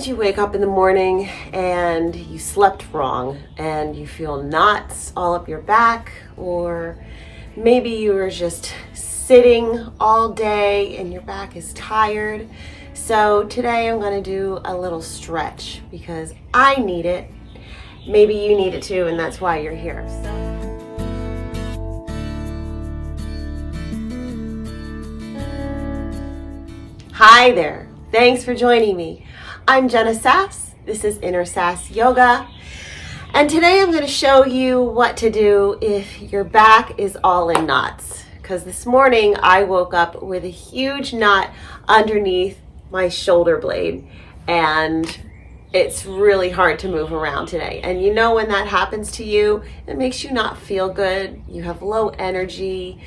did you wake up in the morning and you slept wrong and you feel knots all up your back, or maybe you were just sitting all day and your back is tired? So today I'm going to do a little stretch because I need it. Maybe you need it too, and that's why you're here. Hi there. Thanks for joining me. I'm Jenna Sass. This is Inner Sass Yoga. And today I'm going to show you what to do if your back is all in knots. Because this morning I woke up with a huge knot underneath my shoulder blade. And it's really hard to move around today. And you know when that happens to you, it makes you not feel good. You have low energy.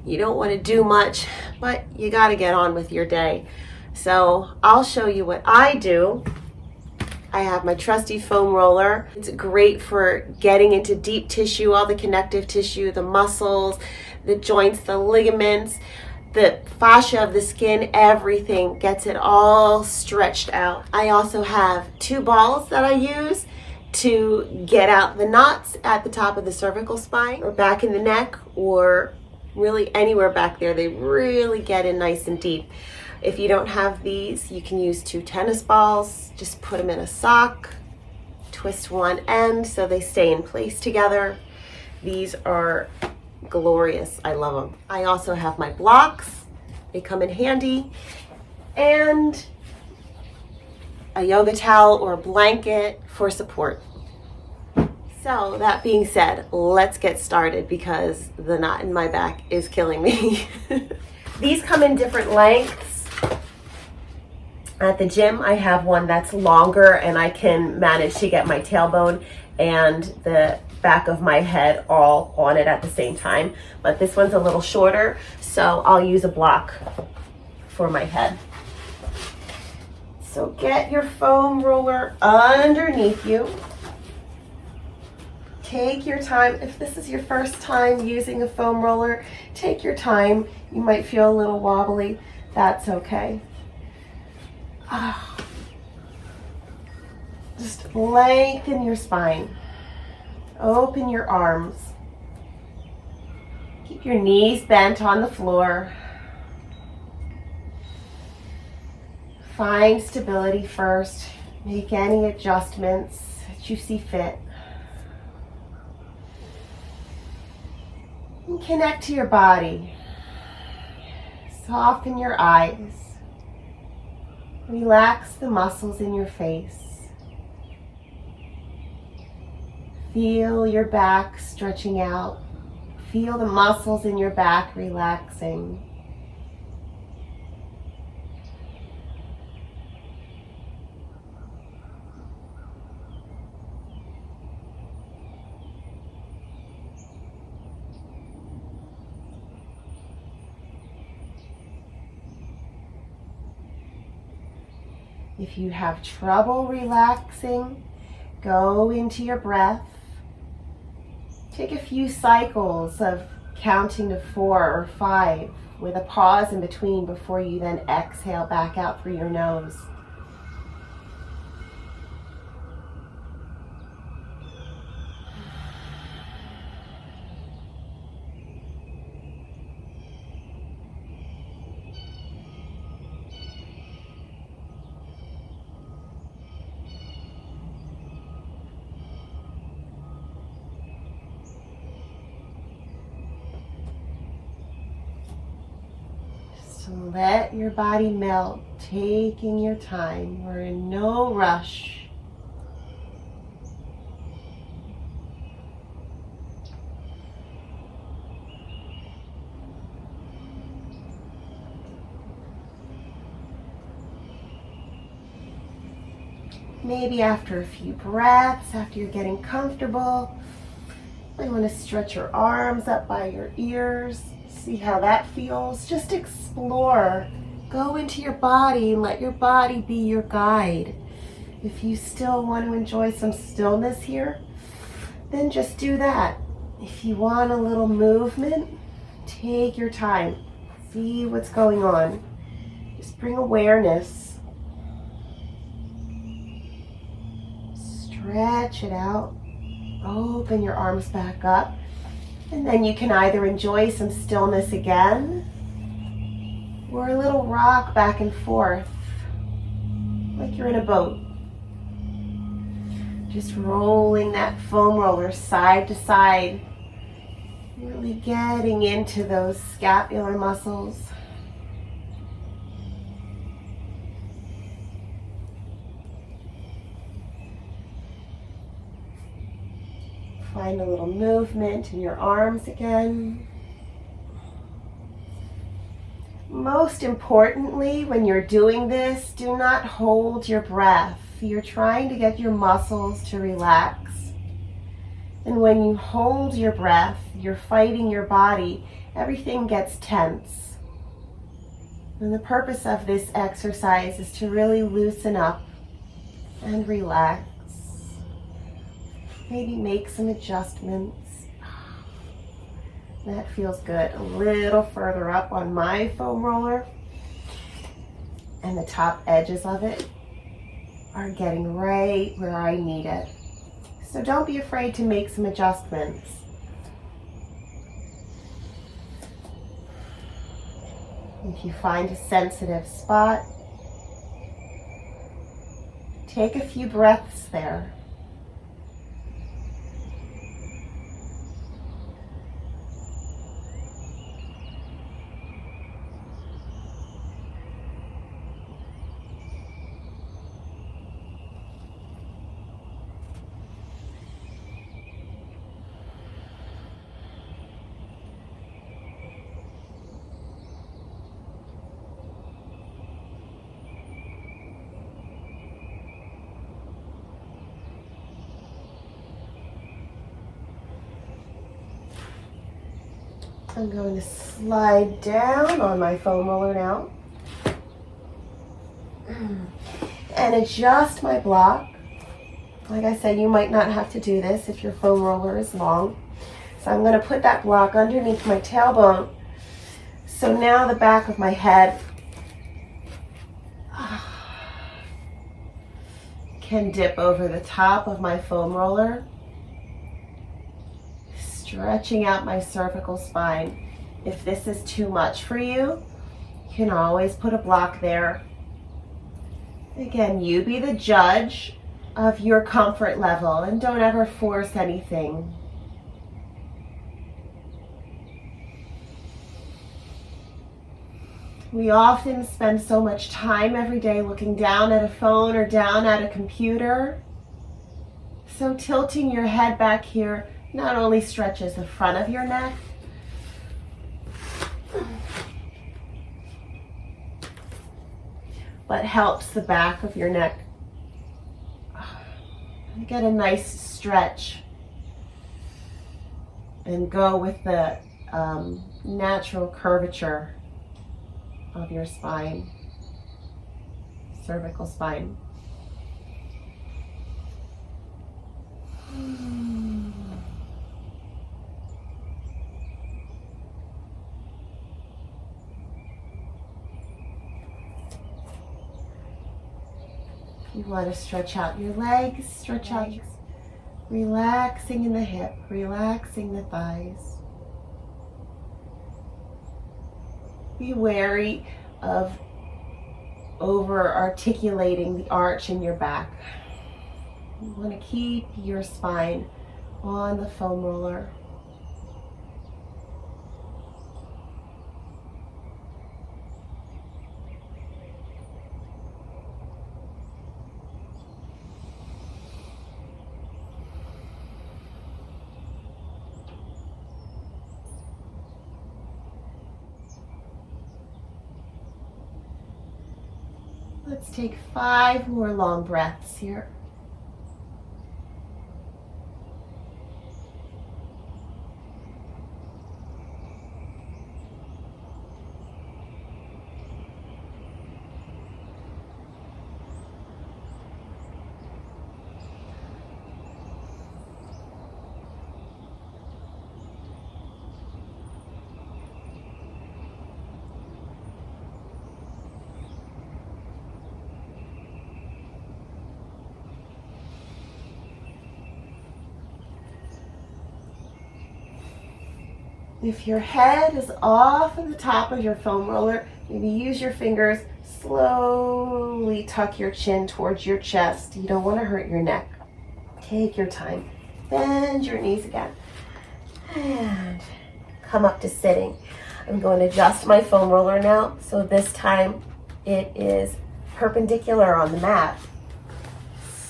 You don't want to do much, but you got to get on with your day. So I'll show you what I do. I have my trusty foam roller. It's great for getting into deep tissue, all the connective tissue, the muscles, the joints, the ligaments, the fascia of the skin, everything, gets it all stretched out. I also have 2 balls that I use to get out the knots at the top of the cervical spine or back in the neck, or really anywhere back there. They really get in nice and deep. If you don't have these, you can use 2 tennis balls. Just put them in a sock, twist one end so they stay in place together. These are glorious. I love them. I also have my blocks. They come in handy. And a yoga towel or a blanket for support. So that being said, let's get started because the knot in my back is killing me. These come in different lengths. At the gym, I have one that's longer and I can manage to get my tailbone and the back of my head all on it at the same time. But this one's a little shorter, so I'll use a block for my head. So get your foam roller underneath you. Take your time. If this is your first time using a foam roller, take your time. You might feel a little wobbly. That's okay. Just lengthen your spine. Open your arms. Keep your knees bent on the floor. Find stability first. Make any adjustments that you see fit. And connect to your body. Soften your eyes. Relax the muscles in your face. Feel your back stretching out. Feel the muscles in your back relaxing. If you have trouble relaxing, go into your breath. Take a few cycles of counting to 4 or 5 with a pause in between before you then exhale back out through your nose. So let your body melt, taking your time. We're in no rush. Maybe after a few breaths, after you're getting comfortable, you want to stretch your arms up by your ears. See how that feels. Just explore. Go into your body and let your body be your guide. If you still want to enjoy some stillness here, then just do that. If you want a little movement, take your time. See what's going on. Just bring awareness. stretch it out. Open your arms back up. And then you can either enjoy some stillness again or a little rock back and forth like you're in a boat. Just rolling that foam roller side to side, really getting into those scapular muscles. Find a little movement in your arms again. Most importantly, when you're doing this, do not hold your breath. You're trying to get your muscles to relax. And when you hold your breath, you're fighting your body. Everything gets tense. And the purpose of this exercise is to really loosen up and relax. Maybe make some adjustments. That feels good. A little further up on my foam roller, and the top edges of it are getting right where I need it. So don't be afraid to make some adjustments. If you find a sensitive spot, take a few breaths there. I'm going to slide down on my foam roller now and adjust my block. Like I said, you might not have to do this if your foam roller is long. So I'm going to put that block underneath my tailbone. So now the back of my head can dip over the top of my foam roller, stretching out my cervical spine. If this is too much for you, you can always put a block there. Again, you be the judge of your comfort level and don't ever force anything. We often spend so much time every day looking down at a phone or down at a computer. So tilting your head back here not only stretches the front of your neck, but helps the back of your neck get a nice stretch and go with the natural curvature of your spine, cervical spine. You want to stretch out your legs, stretch out, relaxing in the hip, relaxing the thighs. Be wary of over-articulating the arch in your back. You want to keep your spine on the foam roller. Let's take 5 more long breaths here. If your head is off of the top of your foam roller, maybe use your fingers, slowly tuck your chin towards your chest. You don't want to hurt your neck. Take your time. Bend your knees again. And come up to sitting. I'm going to adjust my foam roller now. So this time it is perpendicular on the mat.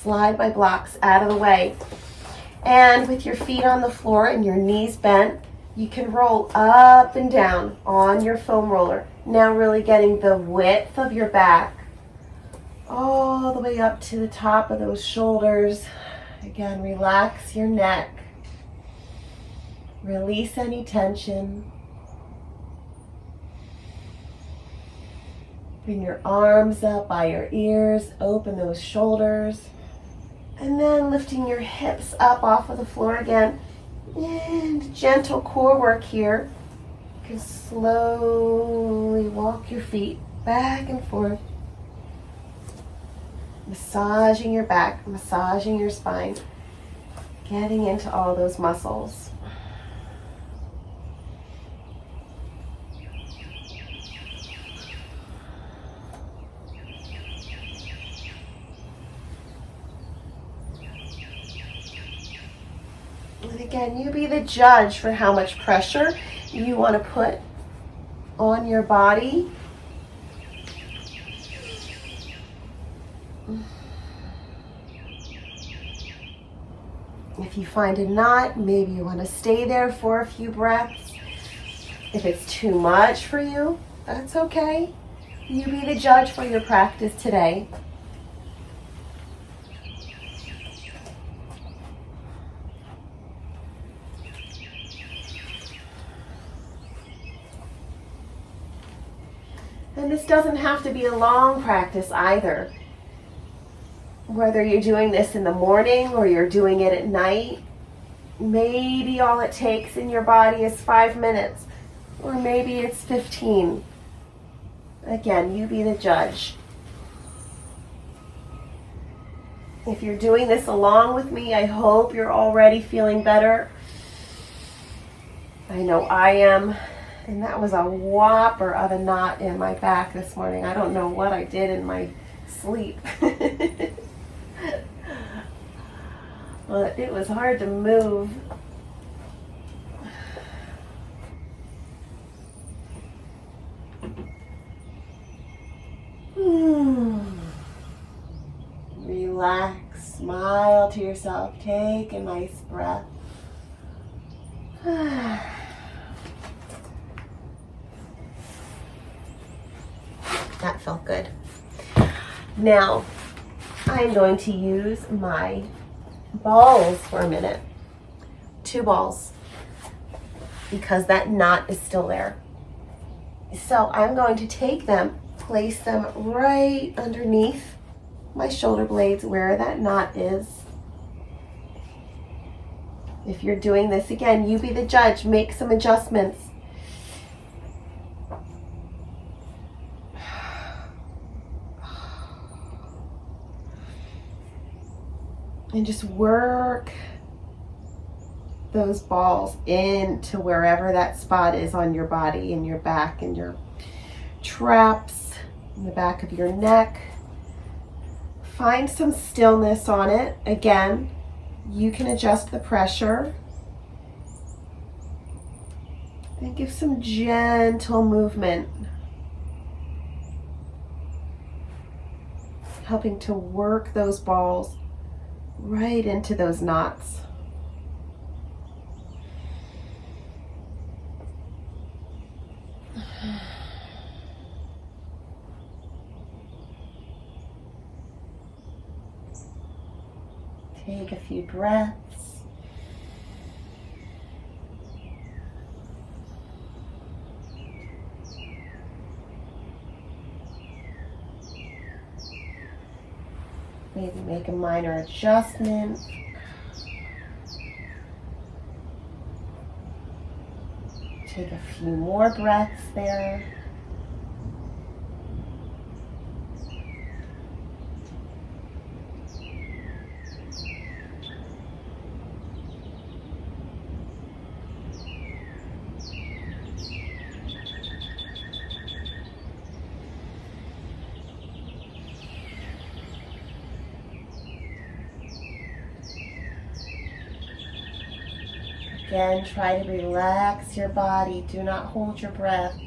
Slide my blocks out of the way. And with your feet on the floor and your knees bent, you can roll up and down on your foam roller. Now really getting the width of your back all the way up to the top of those shoulders. Again, relax your neck. Release any tension. Bring your arms up by your ears. Open those shoulders. And then lifting your hips up off of the floor again. And gentle core work here. You can slowly walk your feet back and forth. Massaging your back, massaging your spine. Getting into all those muscles. And again, you be the judge for how much pressure you want to put on your body. If you find a knot, maybe you want to stay there for a few breaths. If it's too much for you, that's okay. You be the judge for your practice today. And this doesn't have to be a long practice either. Whether you're doing this in the morning or you're doing it at night, maybe all it takes in your body is 5 minutes, or maybe it's 15. Again, you be the judge. If you're doing this along with me, I hope you're already feeling better. I know I am. And that was a whopper of a knot in my back this morning. I don't know what I did in my sleep. But it was hard to move. Relax, smile to yourself, take a nice breath. That felt good. Now, I'm going to use my balls for a minute. 2 balls, because that knot is still there. So I'm going to take them, place them right underneath my shoulder blades where that knot is. If you're doing this, again, you be the judge, make some adjustments. And just work those balls into wherever that spot is on your body, in your back, in your traps, in the back of your neck. Find some stillness on it. Again, you can adjust the pressure. And give some gentle movement, helping to work those balls right into those knots. Take a few breaths. Maybe make a minor adjustment. Take a few more breaths there. Again, try to relax your body. Do not hold your breath.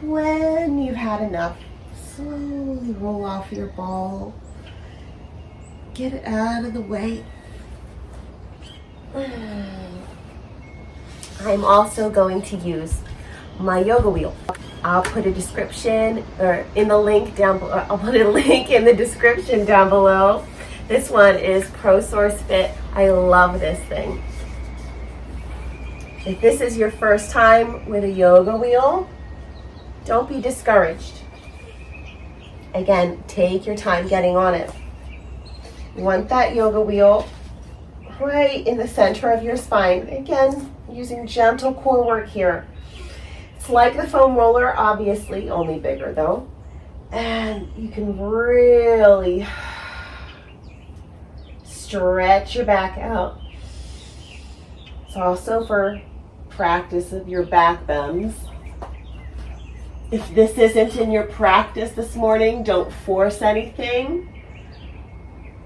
When you've had enough, slowly roll off your ball. Get it out of the way. I'm also going to use my yoga wheel. I'll put a description or in the link down below. I'll put a link in the description down below. This one is ProSource Fit. I love this thing. If this is your first time with a yoga wheel, don't be discouraged. Again, take your time getting on it. You want that yoga wheel right in the center of your spine. Again, using gentle core work here. It's like the foam roller, obviously, only bigger though. And you can really stretch your back out. It's also for practice of your back bends. If this isn't in your practice this morning, don't force anything.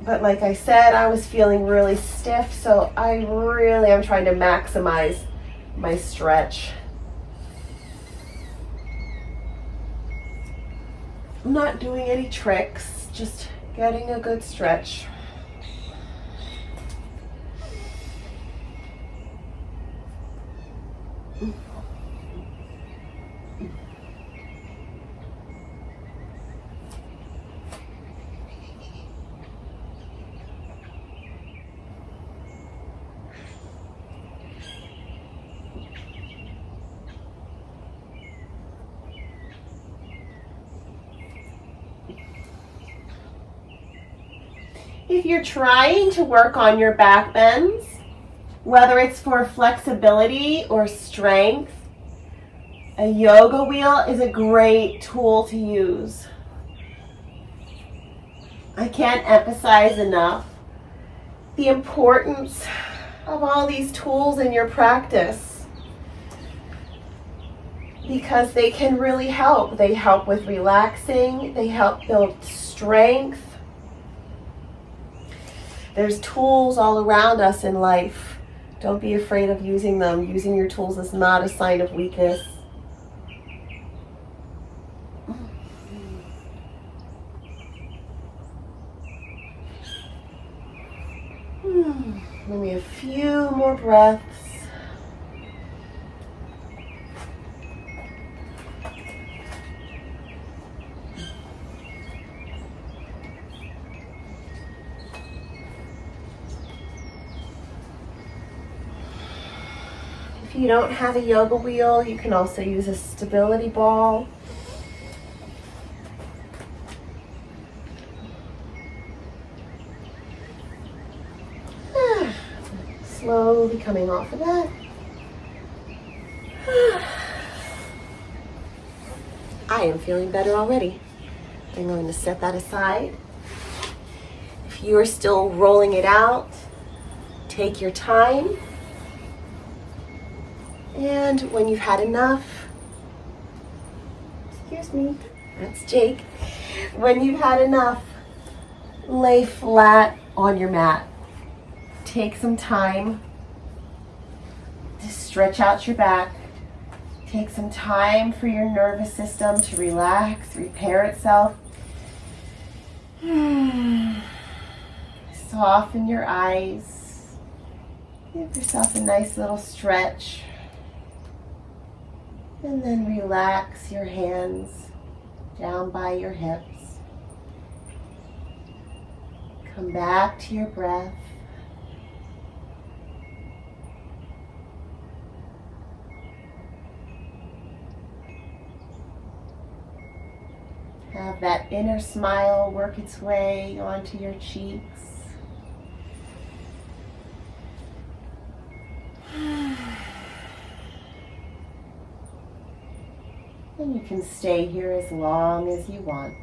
But like I said, I was feeling really stiff, so I really am trying to maximize my stretch. I'm not doing any tricks, just getting a good stretch. If you're trying to work on your back bends, whether it's for flexibility or strength, a yoga wheel is a great tool to use. I can't emphasize enough the importance of all these tools in your practice because they can really help. They help with relaxing, they help build strength. There's tools all around us in life. Don't be afraid of using them. Using your tools is not a sign of weakness. Maybe a few more breaths. If you don't have a yoga wheel, you can also use a stability ball. Slowly coming off of that. I am feeling better already. I'm going to set that aside. If you are still rolling it out, take your time. And when you've had enough, excuse me, that's Jake. When you've had enough, lay flat on your mat. Take some time to stretch out your back. Take some time for your nervous system to relax, repair itself. Soften your eyes. Give yourself a nice little stretch. And then relax your hands down by your hips. Come back to your breath. Have that inner smile work its way onto your cheeks. And you can stay here as long as you want.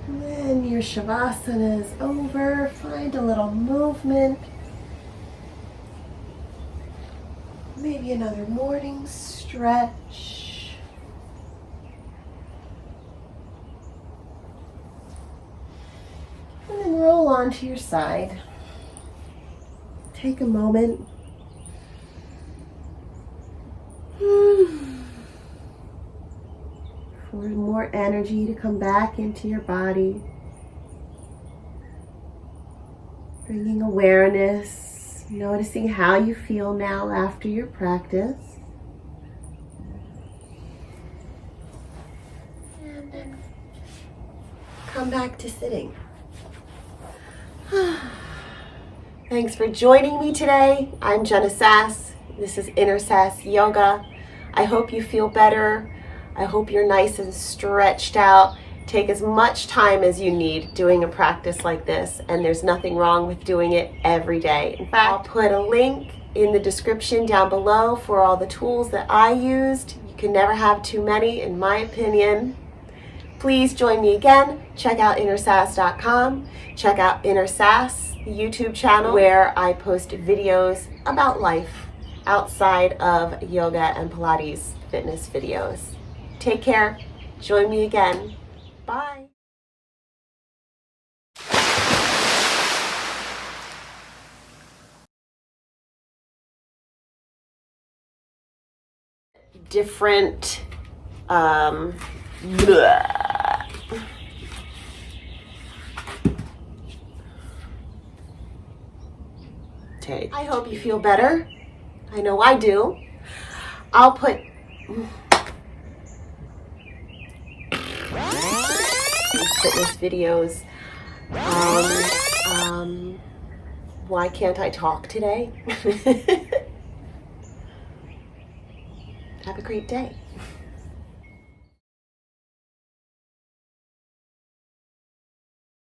When your Shavasana is over, find a little movement. Maybe another morning stretch. And then roll onto your side. Take a moment. For more energy to come back into your body. Bringing awareness, noticing how you feel now after your practice. And then come back to sitting. Thanks for joining me today. I'm Jenna Sass. This is Inner Sass Yoga. I hope you feel better. I hope you're nice and stretched out. Take as much time as you need doing a practice like this, and there's nothing wrong with doing it every day. In fact, I'll put a link in the description down below for all the tools that I used. You can never have too many, in my opinion. Please join me again. Check out InnerSass.com. Check out Inner Sass, the YouTube channel, where I post videos about life outside of yoga and Pilates fitness videos. Take care. Join me again. Bye. Different take. I hope you feel better. I know I do. I'll put fitness videos. Why can't I talk today? Have a great day.